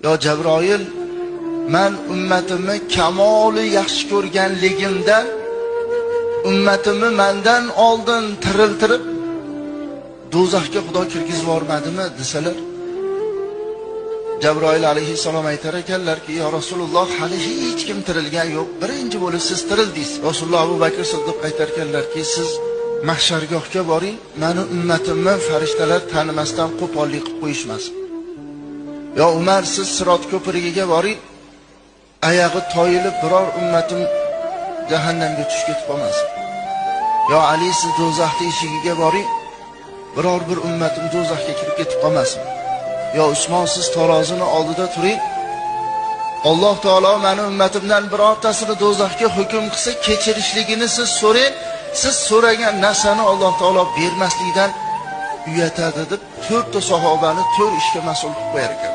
yo Jabroil, men ummatimni kamoli yaxshi ko'rganligimdan ummatimni mendan oldin tiriltirib do'zaxga Xudo kirgizib yormadimi desalar, Jabroil alayhissalom aytar ekanlarki, yo Rasululloh, hali hech kim tirilgan yo'q, birinchi bo'lib siz tirildingiz. Rasululloh Abu Bakr Siddiq aytar ekanlarki, siz mahshargohga boring, meni ummatimni farishtalar tanimasdan qo'pollik qilib qo'yishmasin. Yo Umar, siz Sirot ko'prigiga boring, oyog'i toyilib biror ummatim jahannamga tushib ketib qolmasin. Yo Ali, siz do'zaxning eshigiga boring, biror bir ummatim do'zaxga kirib ketib qolmasin. Yo Usmon, siz tarozini oldida turing, Alloh taolo meni ummatimdan birortasini do'zaxga hukm qilsa kechirishligini siz so'rang, siz so'ragan narsani Alloh taolo bermaslikdan uyatadi deb 4 ta sahobani 4 ishga mas'ul qilib qo'yar ekan.